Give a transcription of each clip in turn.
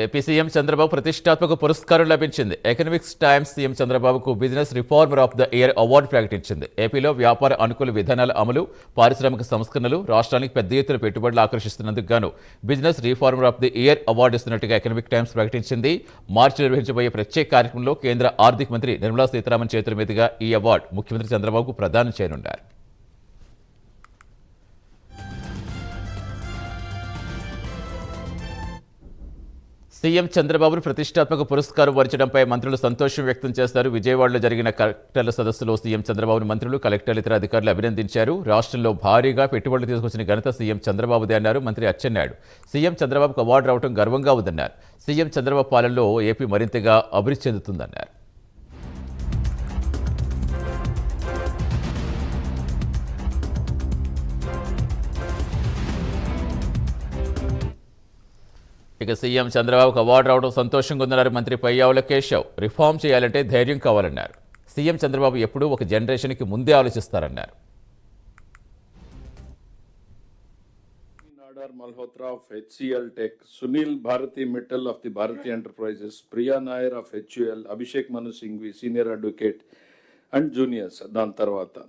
AP CM Chandrababu ప్రతిష్టాత్మక పురస్కారం లభించింది. ఎకనామిక్స్ టైమ్స్ సీఎం చంద్రబాబుకు business reformer of the year award ప్రకటించింది. ఏపీలో వ్యాపార అనుకూల విధానాల అమలు, పారిశ్రామిక సంస్కరణలు, రాష్ట్రానికి పెద్ద ఎత్తున పెట్టుబడులు ఆకర్షిస్తున్నందుకు గాను business reformer of the year award ఇస్తున్నట్టుగా ఎకనామిక్ టైమ్స్ ప్రకటించింది. మార్చి నిర్వహించబోయే ప్రత్యేక కార్యక్రమంలో కేంద్ర ఆర్థిక మంత్రి నిర్మలా సీతారామన్ చేతుల మీదుగా ఈ అవార్డు ముఖ్యమంత్రి చంద్రబాబుకు ప్రదానం చేయనున్నారు. సీఎం చంద్రబాబును ప్రతిష్టాత్మక పురస్కారం వరించడంపై మంత్రులు సంతోషం వ్యక్తం చేశారు. విజయవాడలో జరిగిన కలెక్టర్ల సదస్సులో సీఎం చంద్రబాబును మంత్రులు, కలెక్టర్లు, ఇతర అధికారులు అభినందించారు. రాష్ట్రంలో భారీగా పెట్టుబడులు తీసుకొచ్చిన ఘనత సీఎం చంద్రబాబుదే అన్నారు మంత్రి అచ్చెన్నాయుడు. సీఎం చంద్రబాబుకు అవార్డు రావడం గర్వంగా ఉందన్నారు. సీఎం చంద్రబాబు పాలనలో ఏపీ మరింతగా అభివృద్ధి చెందుతుందన్నారు. ఇక సీఎం చంద్రబాబుకు అవార్డు రావడం సంతోషంగా ఉందన్నారు మంత్రి పయ్యావుల కేశవ్. రిఫార్మ్ చేయాలంటే ధైర్యం కావాలన్నారు. సీఎం చంద్రబాబు ఎప్పుడూ ఒక జనరేషన్కి ముందే ఆలోచిస్తారన్నారు. Malhotra of HCL Tech, Sunil Bharati Mittal of the Bharati Enterprises, Priya Nair of HUL, Abhishek Manu Singhvi, Senior Advocate and juniors.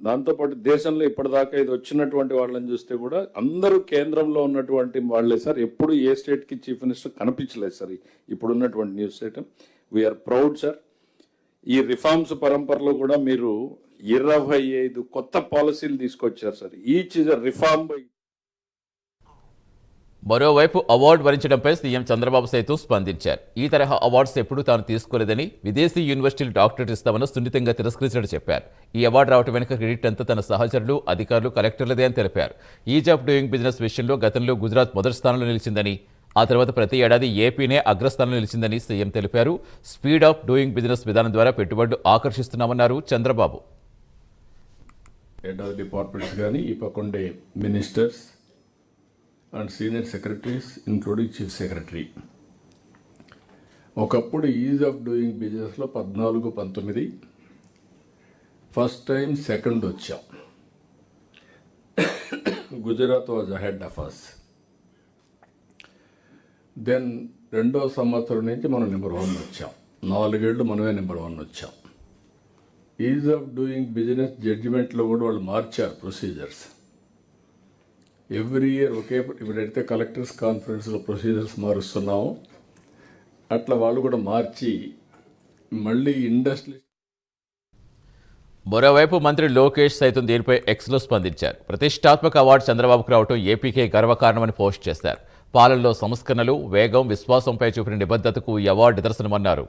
దాంతోపాటు దేశంలో ఇప్పటిదాకా ఇది వచ్చినటువంటి వాళ్ళని చూస్తే కూడా అందరూ కేంద్రంలో ఉన్నటువంటి వాళ్ళే సార్. ఎప్పుడు ఏ స్టేట్కి చీఫ్ మినిస్టర్ కనిపించలేదు సార్ ఇప్పుడున్నటువంటి news item. We are proud sir. ఈ రిఫార్మ్స్ పరంపరలో కూడా మీరు 25 కొత్త పాలసీలు తీసుకొచ్చారు sir. Each is a reform by. మరోవైపు అవార్డు వరించడంపై సీఎం చంద్రబాబు సైతం స్పందించారు. ఈ తరహా అవార్డ్స్ ఎప్పుడూ తాను తీసుకోలేదని, విదేశీ యూనివర్సిటీలు డాక్టరేట్ ఇస్తామని సున్నితంగా తిరస్కరించినట్టు చెప్పారు. ఈ అవార్డు రావడం వెనుక క్రెడిట్ అంతా తన సహచరులు, అధికారులు, కలెక్టర్లదే అని తెలిపారు. ఈజ్ ఆఫ్ డూయింగ్ బిజినెస్ విషయంలో గతంలో గుజరాత్ మొదటి స్థానంలో నిలిచిందని, ఆ తర్వాత ప్రతి ఏడాది ఏపీనే అగ్రస్థానంలో నిలిచిందని సీఎం తెలిపారు. స్పీడ్ ఆఫ్ డూయింగ్ బిజినెస్ విధానం ద్వారా పెట్టుబడులు ఆకర్షిస్తున్నామన్నారు చంద్రబాబు. హెడ్ ఆఫ్ డిపార్ట్మెంట్స్ కానీ ఈ పక్కండే ministers and senior secretaries including chief secretary. ఒకప్పుడు ఈజ్ ఆఫ్ డూయింగ్ బిజినెస్లో 14-19 ఫస్ట్ టైం సెకండ్ వచ్చాం. Gujarat was ahead of us. Then రెండో సంవత్సరం నుంచి మనం నెంబర్ 1 వచ్చాం. 4 ఏళ్ళు మనమే నెంబర్ 1 వచ్చాం. ఈజ్ ఆఫ్ డూయింగ్ బిజినెస్ జడ్జిమెంట్లో కూడా వాళ్ళు మార్చారు ప్రొసీజర్స్. ఎవ్రీ ఇయర్ ఒకే ఇప్పుడైతే కలెక్టర్స్ కాన్ఫరెన్స్లో ప్రొసీజర్స్ మారుస్తున్నాము, అట్లా వాళ్ళు కూడా మార్చి మళ్ళీ ఇండస్ట్రీ. మరోవైపు మంత్రి లోకేష్ సైతం దీనిపై ఎక్స్లో స్పందించారు. ప్రతిష్టాత్మక అవార్డు చంద్రబాబుకు రావడం ఏపీకే గర్వకారణమని పోస్ట్ చేశారు. పాలనలో సంస్కరణలు, వేగం, విశ్వాసంపై చూపిన నిబద్ధతకు ఈ అవార్డు నిదర్శనమన్నారు.